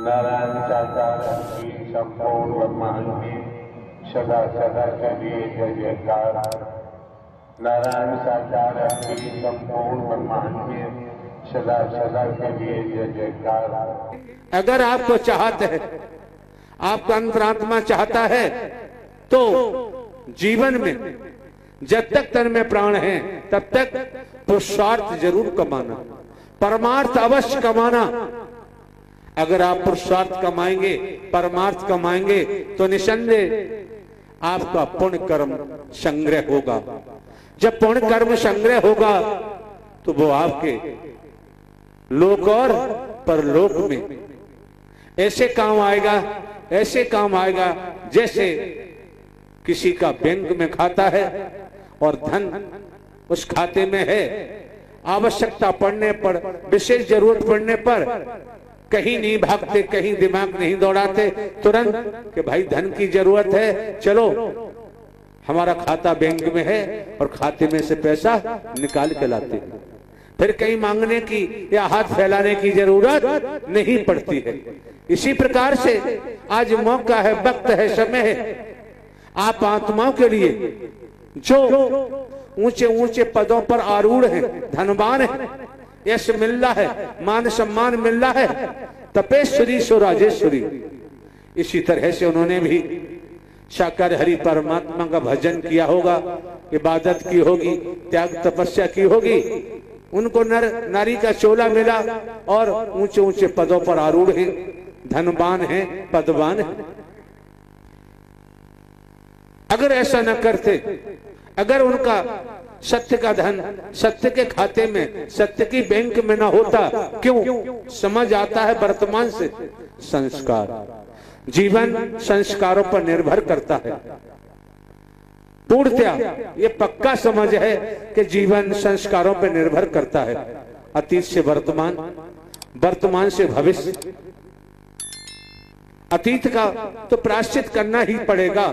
नारायण साकार की संपूर्ण ब्रह्मांड में सदा सदा के लिए जय जयकार। नारायण साकार की संपूर्ण ब्रह्मांड में सदा सदा के लिए जय जयकार। अगर आपको चाहत है, आपका अंतरात्मा चाहता है, तो जीवन में जब तक तन में प्राण है तब तक पुरुषार्थ जरूर कमाना, परमार्थ अवश्य कमाना। अगर आप पुरुषार्थ कमाएंगे, परमार्थ कमाएंगे, तो निसंदेह आपका पुण्य कर्म संग्रह होगा। जब पुण्य कर्म संग्रह होगा तो वो आपके लोक और परलोक में ऐसे काम आएगा, ऐसे काम आएगा जैसे किसी का बैंक में खाता है और धन उस खाते में है, आवश्यकता पड़ने पर, विशेष जरूरत पड़ने पर कहीं नहीं भागते, कहीं दिमाग नहीं दौड़ाते, तुरंत कि भाई धन की जरूरत है, चलो हमारा खाता बैंक में है, और खाते में से पैसा निकाल के लाते। फिर कहीं मांगने की या हाथ फैलाने की जरूरत नहीं पड़ती है। इसी प्रकार से आज मौका है, वक्त है, समय है, आप आत्माओं के लिए जो ऊंचे ऊंचे पदों पर आरूढ़ हैं, धनवान है, यश मिल रहा है, मान सम्मान मिल रहा है, तपेश्वरी सो राजेश्वरी, इसी तरह से उन्होंने भी साकार हरि परमात्मा का भजन किया होगा, इबादत की होगी, त्याग तपस्या की होगी। उनको नर नारी का चोला मिला और ऊंचे ऊंचे पदों पर आरूढ़ हैं, धनवान हैं, पदवान हैं। अगर ऐसा न करते, अगर उनका सत्य का धन सत्य के खाते में, सत्य की बैंक में ना होता, क्यों? समझ आता है वर्तमान से संस्कार, जीवन संस्कारों पर निर्भर करता है। पूर्णतया ये पक्का समझ है कि जीवन संस्कारों पर निर्भर करता है। अतीत से वर्तमान, वर्तमान से भविष्य। अतीत का तो प्रायश्चित करना ही पड़ेगा।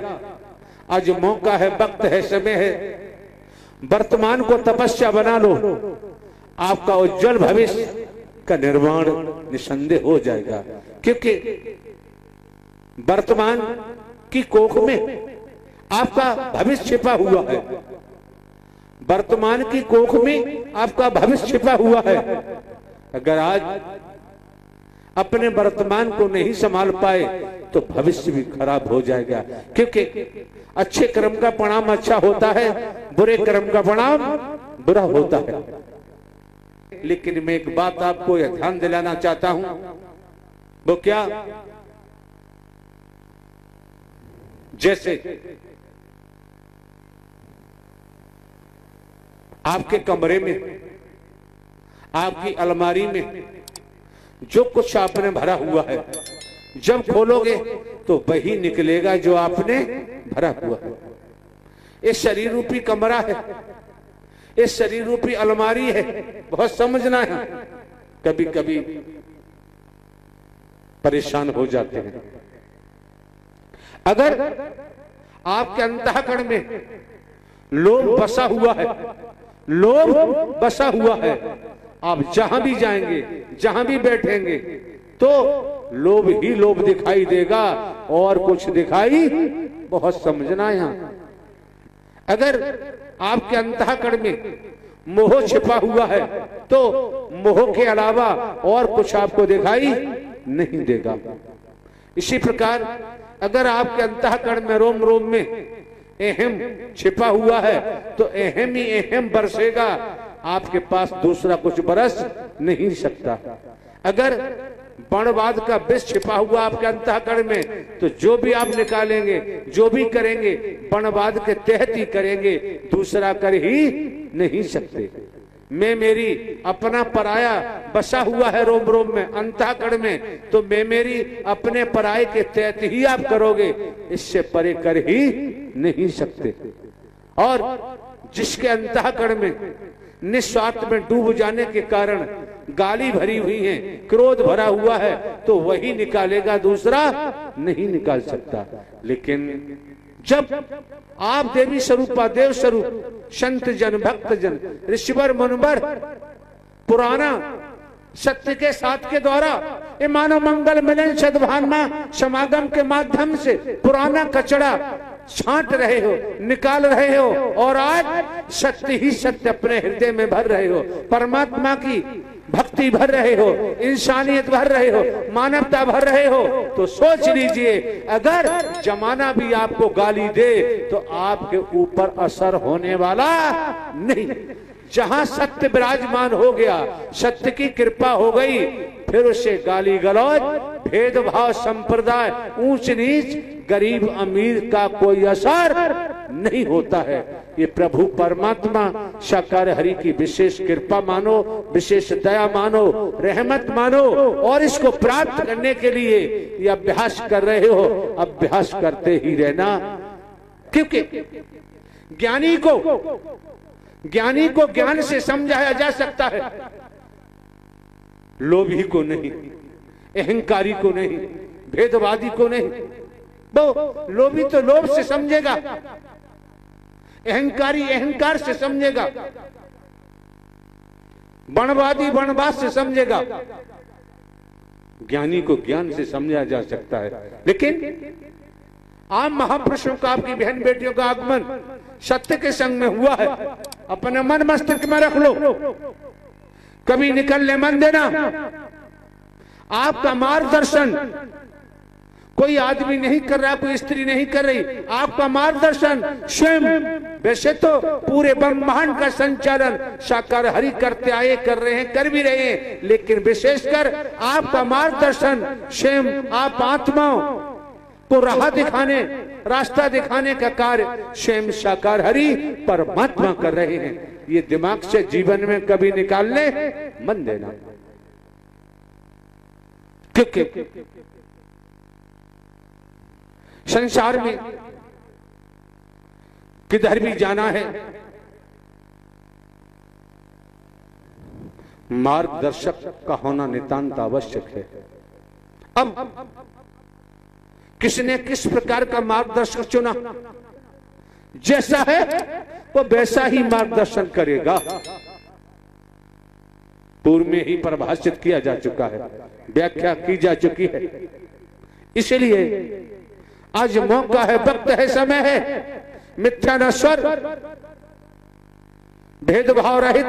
आज मौका है, वक्त है, समय है, वर्तमान को तपस्या बना लो, आपका उज्जवल भविष्य का निर्माण निसंदेह हो जाएगा। क्योंकि वर्तमान की कोख में आपका भविष्य छिपा हुआ है, वर्तमान की कोख में आपका भविष्य छिपा हुआ है। अगर आज अपने वर्तमान को नहीं संभाल पाए तो भविष्य भी खराब हो जाएगा। क्योंकि अच्छे कर्म का परिणाम अच्छा होता है, बुरे कर्म का परिणाम बुरा होता है। लेकिन मैं एक बात आपको यह ध्यान दिलाना चाहता हूं, वो क्या? जैसे आपके कमरे में, आपकी अलमारी में जो कुछ आपने भरा हुआ है, जब खोलोगे तो वही निकलेगा जो आपने भरा हुआ है। ये शरीर रूपी कमरा है, ये शरीर रूपी अलमारी है, बहुत समझना है। कभी कभी परेशान हो जाते हैं। अगर आपके अंतःकरण में लोभ बसा हुआ है, लोभ बसा हुआ है, आप जहां भी जाएंगे, जहां भी बैठेंगे, तो लोभ ही लोभ दिखाई देगा और कुछ दिखाई, बहुत समझना है यहां। अगर आपके अंतःकरण में मोह छिपा हुआ है तो मोह के अलावा और कुछ आपको दिखाई नहीं देगा। इसी प्रकार अगर आपके अंतःकरण में, रोम रोम में अहम छिपा हुआ है तो अहम ही अहम बरसेगा, आपके पास दूसरा कुछ बरस नहीं सकता। अगर वर्णवाद का विष छिपा हुआ आपके अंतःकरण में तो जो भी आप निकालेंगे, जो भी करेंगे, वर्णवाद के तहत ही करेंगे, दूसरा कर ही नहीं सकते। मैं मेरी, अपना पराया बसा हुआ है रोम रोम में, अंतःकरण में, तो मैं मेरी अपने पराये के तहत ही आप करोगे, इससे परे कर ही नहीं सकते। और जिसके अंतःकरण में निस्वार्थ में डूब जाने के कारण गाली भरी हुई है, क्रोध भरा हुआ है, तो वही निकालेगा, दूसरा नहीं निकाल सकता। लेकिन जब आप देवी स्वरूपा, देव स्वरूप, संत जन, भक्त जन, ऋषिवर मुनिवर, पुराना सत्य के साथ के द्वारा ये मानव मंगल मिलन सद्भावना समागम के माध्यम से पुराना कचरा छांट रहे हो, निकाल रहे हो और आज सत्य ही सत्य अपने हृदय में भर रहे हो, परमात्मा की भक्ति भर रहे हो, इंसानियत भर रहे हो, मानवता भर रहे हो। तो सोच लीजिए, अगर जमाना भी आपको गाली दे तो आपके ऊपर असर होने वाला नहीं। जहां सत्य विराजमान हो गया, सत्य की कृपा हो गई, फिर उससे गाली गलौज, भेदभाव, संप्रदाय, ऊंच नीच, गरीब अमीर का कोई असर नहीं होता है। ये प्रभु परमात्मा साकार हरि की विशेष कृपा मानो, विशेष दया मानो, रहमत मानो और इसको प्राप्त करने के लिए ये अभ्यास कर रहे हो, अभ्यास करते ही रहना। क्योंकि ज्ञानी को ज्ञान से समझाया जा सकता है, लोभी को नहीं, अहंकारी को नहीं, भेदवादी को नहीं। वो लोभी तो लोभ से समझेगा, अहंकारी अहंकार से समझेगा, वनवादी वनवाद से समझेगा। ज्ञानी को ज्ञान से समझा जा सकता है। लेकिन आम महापुरुषों का, आपकी बहन बेटियों का आगमन सत्य के संग में हुआ है, अपने मन मस्तिष्क में रख लो, कभी निकलने मन देना। आपका मार्गदर्शन कोई आदमी नहीं कर रहा, कोई स्त्री नहीं कर रही, आपका मार्गदर्शन स्वयं। वैसे तो पूरे ब्रह्मांड का संचालन साकार हरि करते आए, कर रहे हैं, कर भी रहे हैं, लेकिन विशेषकर आपका मार्गदर्शन स्वयं आप आत्माओं को राह दिखाने, रास्ता दिखाने का कार्य स्वयं साकार हरि परमात्मा कर रहे हैं। ये दिमाग से जीवन में कभी निकालने मन देना। क्योंकि संसार में किधर भी जाना है, मार्गदर्शक का होना नितांत आवश्यक है। अब किसने किस प्रकार का मार्गदर्शक चुना, जैसा है वो वैसा ही मार्गदर्शन करेगा। पूर्व में ही परिभाषित किया जा चुका है, व्याख्या की जा चुकी है। इसलिए आज मौका है, वक्त है, समय है, मिथ्या न स्वर, भेदभाव रहित,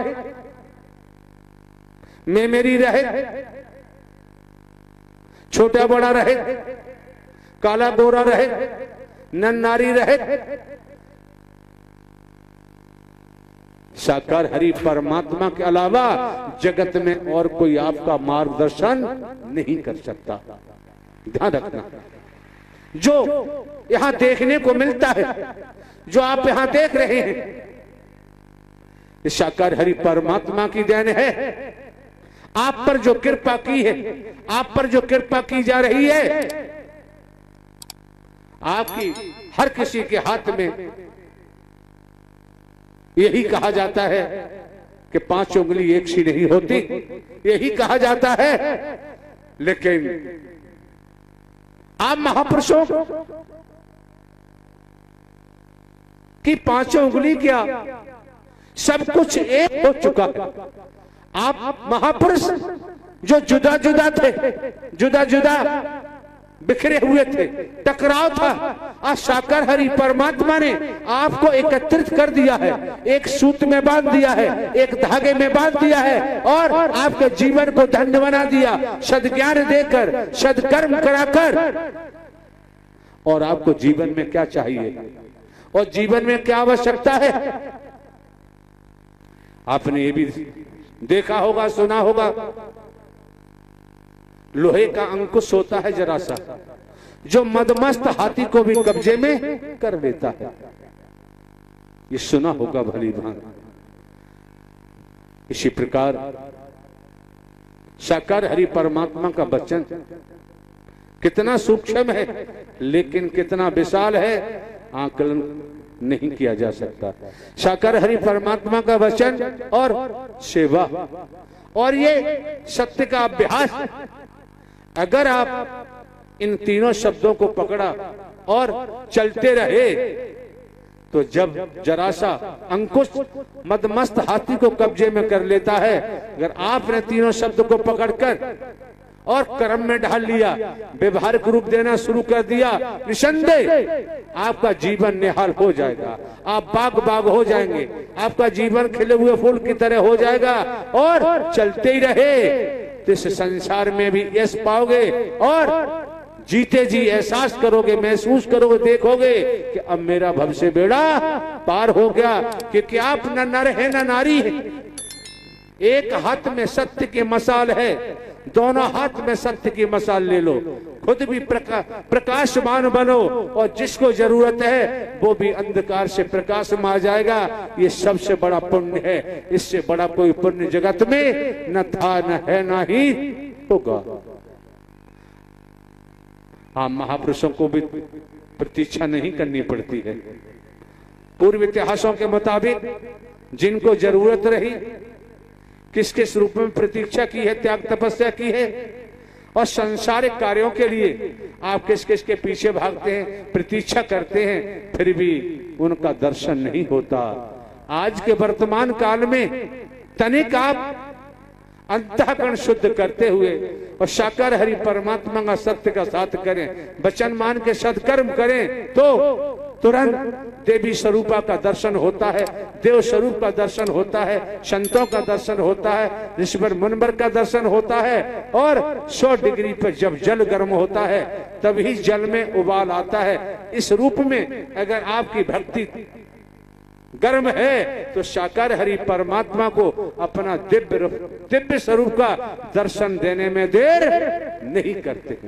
मैं मेरी रहित, छोटा बड़ा रहित, काला गोरा रहित, नर नारी रहित, साकार हरि परमात्मा के अलावा जगत में और कोई आपका मार्गदर्शन नहीं कर सकता। ध्यान रखना, जो यहां देखने को मिलता है, जो आप यहां देख रहे हैं, साकार हरि परमात्मा की देन है। आप पर जो कृपा की है, आप पर जो कृपा की जा रही है, आपकी हर किसी के हाथ में यही कहा जाता है कि 5 उंगली एक सी नहीं होती, यही कहा जाता है। लेकिन आप महापुरुषों की 5 उंगली क्या, सब कुछ एक हो चुका है। आप महापुरुष जो जुदा जुदा थे, जुदा जुदा बिखरे हुए थे, टकराव था, आज साकार हरि परमात्मा ने आपको एकत्रित कर दिया है, एक सूत में बांध दिया है, एक धागे में बांध दिया है और आपके जीवन को धन्य बना दिया, सद्ज्ञान देकर, सद्कर्म कराकर। और आपको जीवन में क्या चाहिए और जीवन में क्या आवश्यकता है, आपने ये भी देखा होगा, सुना होगा। लोहे का अंकुश होता है जरा सा, जो मदमस्त हाथी को भी कब्जे में कर लेता है। ये सुना होगा भली भांति। इसी प्रकार साकार हरि परमात्मा का वचन कितना सूक्ष्म है, लेकिन कितना विशाल है, आकलन नहीं किया जा सकता। साकार हरि परमात्मा का वचन और सेवा और ये सत्य का अभ्यास, अगर आप इन तीनों शब्दों को पकड़ा और चलते रहे तो जब जरा सा अंकुश मदमस्त हाथी को कब्जे में कर लेता है, अगर आपने तीनों शब्द को पकड़कर और कर्म में ढाल लिया, व्यवहारिक रूप देना शुरू कर दिया, निसंदेह आपका जीवन निहाल हो जाएगा। आप बाग हो जाएंगे, आपका जीवन खिले हुए फूल की तरह हो जाएगा और चलते ही रहे तो इस संसार में भी यश पाओगे और जीते जी एहसास करोगे, महसूस करोगे, देखोगे कि अब मेरा भव बेड़ा पार हो गया, क्योंकि आप न नर है न नारी है। एक हाथ में सत्य की मसाल है, दोनों हाथ में सत्य की मसाल ले लो, खुद भी प्रकाशमान बनो और जिसको जरूरत है वो भी अंधकार से प्रकाश में आ जाएगा। ये सबसे बड़ा पुण्य है, इससे बड़ा कोई पुण्य जगत में न था, न है, न ही होगा। हाँ, महापुरुषों को भी प्रतीक्षा नहीं करनी पड़ती है। पूर्व इतिहासों के मुताबिक जिनको जरूरत रही, किस किस रूप में प्रतीक्षा की है, त्याग तपस्या की है, और संसारिक कार्यों के लिए आप किस किस के पीछे भागते हैं, प्रतीक्षा करते हैं, फिर भी उनका दर्शन नहीं होता। आज के वर्तमान काल में तनिक आप अंतःकरण शुद्ध करते हुए और साकार हरि परमात्मा का सत्य का साथ करें, वचन मान के सत्कर्म करें तो तुरंत देवी स्वरूपा का दर्शन होता है, देव स्वरूप का दर्शन होता है, संतों का दर्शन होता है, ऋषिवर मुनिवर का दर्शन होता है। और 100 डिग्री पर जब जल गर्म होता है तभी जल में उबाल आता है। इस रूप में अगर आपकी भक्ति गर्म है तो साकार हरि परमात्मा को अपना दिव्य स्वरूप का दर्शन देने में देर नहीं करते।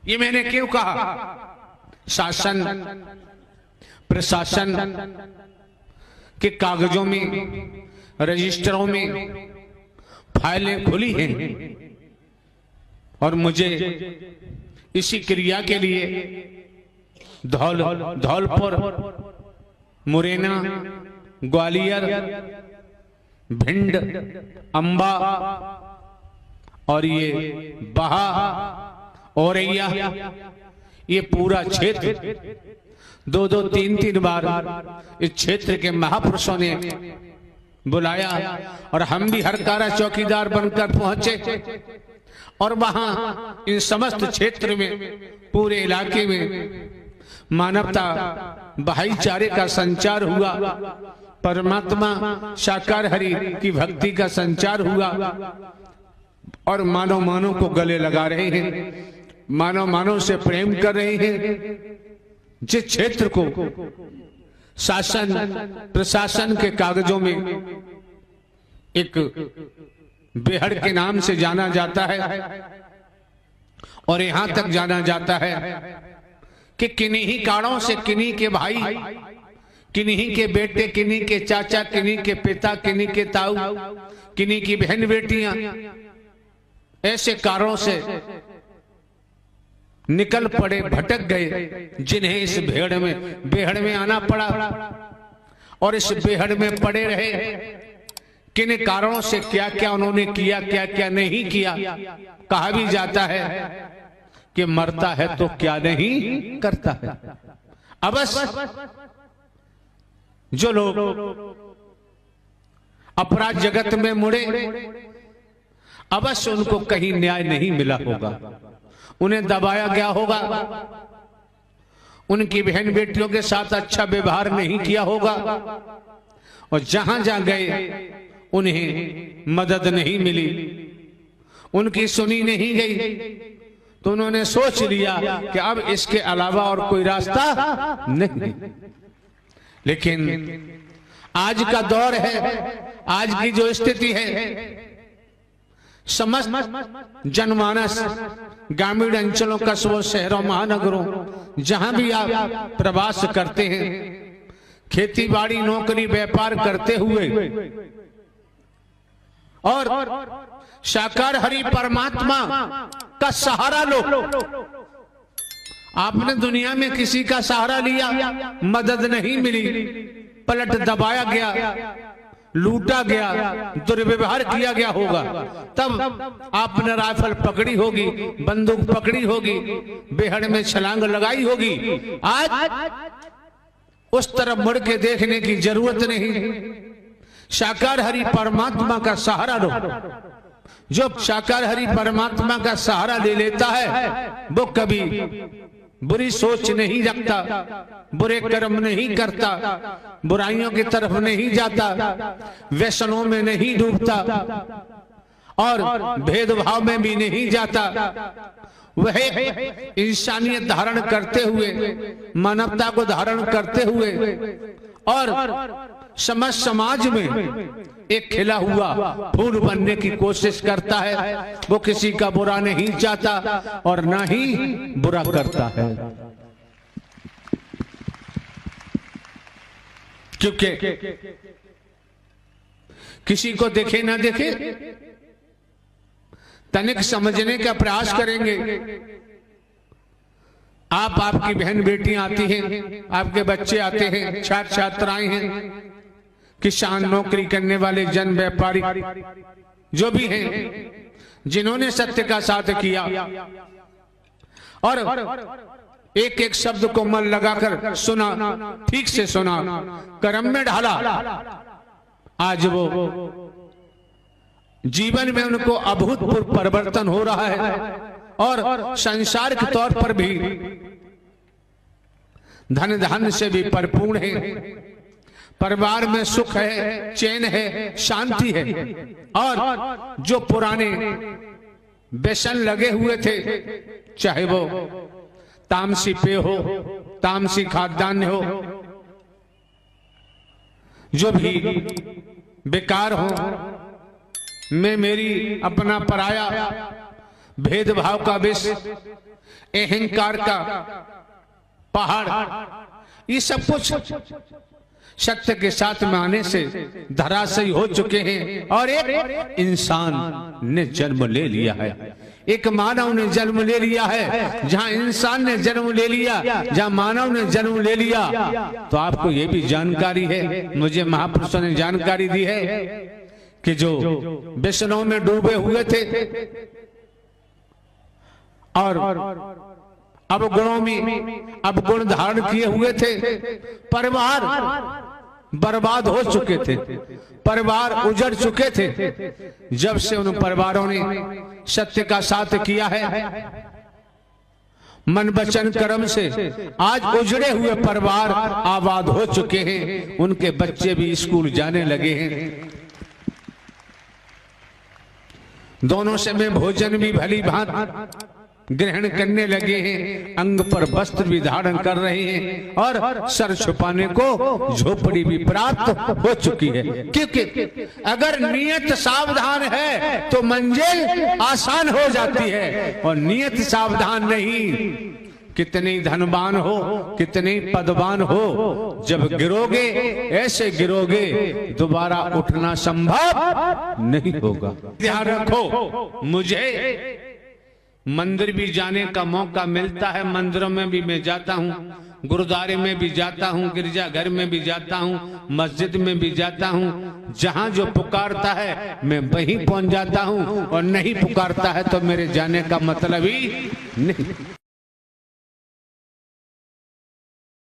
ये मैंने क्यों कहा? शासन प्रशासन के कागजों में, रजिस्टरों में फाइलें खुली हैं और मुझे इसी क्रिया के लिए धौलपुर, मुरैना, ग्वालियर, भिंड, अंबा और ये बहा, औरैया, ये पूरा क्षेत्र 2-2, 3-3 बार इस क्षेत्र के महापुरुषों ने बुलाया और हम भी हरकारा चौकीदार बनकर पहुंचे और वहां इन समस्त क्षेत्र में, पूरे इलाके में मानवता भाईचारे का संचार हुआ, परमात्मा साकार हरि की भक्ति का संचार हुआ और मानव मानव को गले लगा रहे हैं, मानव मानव से प्रेम कर रहे हैं। जिस क्षेत्र को शासन प्रशासन के कागजों में एक बेहड़ के नाम से जाना जाता है और यहां तक जाना जाता है कि किन्हीं ही कारणों से किन्हीं के भाई, किन्हीं के बेटे, किन्हीं के चाचा, किन्हीं के पिता, किन्हीं के ताऊ, किन्हीं की बहन बेटियां ऐसे कारणों से निकल पड़े, भटक गए, जिन्हें इस बेहड़ में आना पड़ा और इस बेहड़ में पड़े रहे। किन कारणों से क्या क्या उन्होंने किया, क्या क्या नहीं किया। कहा भी जाता है कि मरता है तो क्या नहीं करता है। अवश्य जो लोग अपराध जगत में मुड़े, अवश्य उनको कहीं न्याय नहीं मिला होगा, उन्हें दबाया गया होगा, उनकी बहन बेटियों के साथ अच्छा व्यवहार नहीं किया होगा और जहां जहां गए उन्हें मदद नहीं मिली, उनकी सुनी नहीं गई, तो उन्होंने सोच लिया कि अब इसके अलावा और कोई रास्ता नहीं। लेकिन आज का दौर है, आज की जो स्थिति है, समस्त जनमानस, ग्रामीण अंचलों, कस्बों, शहरों, महानगरों, जहां भी आप प्रवास करते हैं, खेती बाड़ी, नौकरी, व्यापार करते हुए और साकार हरि परमात्मा का सहारा लो। आपने दुनिया में किसी का सहारा लिया, मदद नहीं मिली, पलट दबाया गया, लूटा गया, दुर्व्यवहार किया गया होगा, तब आपने राइफल पकड़ी होगी, बंदूक पकड़ी होगी, बेहड़ में छलांग लगाई होगी। आज उस तरफ मुड़ के देखने की जरूरत नहीं। साकार हरि परमात्मा का सहारा लो। जो साकार हरि परमात्मा का सहारा ले लेता है वो कभी बुरी सोच नहीं रखता, बुरे कर्म नहीं करता, बुराइयों की तरफ नहीं जाता, व्यसनों में नहीं डूबता और भेदभाव में भी नहीं जाता। वह इंसानियत धारण करते हुए, मानवता को धारण करते हुए और समाज में एक खिला हुआ फूल बनने की कोशिश करता है। वो किसी का बुरा नहीं चाहता और ना ही बुरा करता है, क्योंकि किसी को देखे ना देखे तनिक समझने का प्रयास करेंगे। आपकी बहन बेटियां आती हैं, आपके बच्चे आते हैं, छात्र छात्राएं हैं, किसान, नौकरी करने वाले, जन, व्यापारी, जो भी हैं, जिन्होंने सत्य का साथ किया और एक एक शब्द को मन लगाकर सुना, ठीक से सुना, कर्म में ढाला, आज वो जीवन में उनको अभूतपूर्व परिवर्तन हो रहा है और संसार के तौर पर भी धन धान्य से भी परिपूर्ण है। परिवार में सुख है, चैन है, शांति है। और जो पुराने व्यसन लगे हुए थे, चाहे वो तामसी पेय हो, तामसी खाद्यान्न हो, जो भी बेकार हो, मैं मेरी, अपना पराया, भेदभाव का विष, अहंकार का पहाड़, ये सब कुछ सत्य के साथ में आने से धराशायी हो चुके हैं और एक इंसान ने जन्म ले लिया है, एक मानव ने जन्म ले लिया है। जहां इंसान ने जन्म ले लिया, जहां मानव ने जन्म ले लिया, तो आपको ये भी जानकारी है, मुझे महापुरुषों ने जानकारी दी है कि जो व्यसनों में डूबे हुए थे और अब गुणों में अब गुण धारण किए हुए थे, परिवार बर्बाद हो चुके थे, परिवार उजड़ चुके थे। जब से उन परिवारों ने सत्य का साथ किया है, मन वचन कर्म से आज उजड़े हुए परिवार आबाद हो चुके हैं। उनके बच्चे भी स्कूल जाने लगे हैं, दोनों समय भोजन भी भली भांति ग्रहण करने लगे हैं, अंग पर वस्त्र भी धारण कर रहे हैं और सर छुपाने को झोपड़ी भी प्राप्त हो चुकी है। क्योंकि अगर नियत सावधान है तो मंजिल आसान हो जाती है, और नियत सावधान नहीं, कितने धनवान हो, कितने पदवान हो, जब गिरोगे, ऐसे गिरोगे, दोबारा उठना संभव नहीं होगा। ध्यान रखो, मुझे मंदिर भी जाने का मौका मिलता है, मंदिरों में भी मैं जाता हूँ, गुरुद्वारे में भी जाता हूँ, गिरजाघर में भी जाता हूँ, मस्जिद में भी जाता हूँ। जहाँ जो पुकारता है मैं वहीं पहुंच जाता हूँ, और नहीं पुकारता है तो मेरे जाने का मतलब ही नहीं।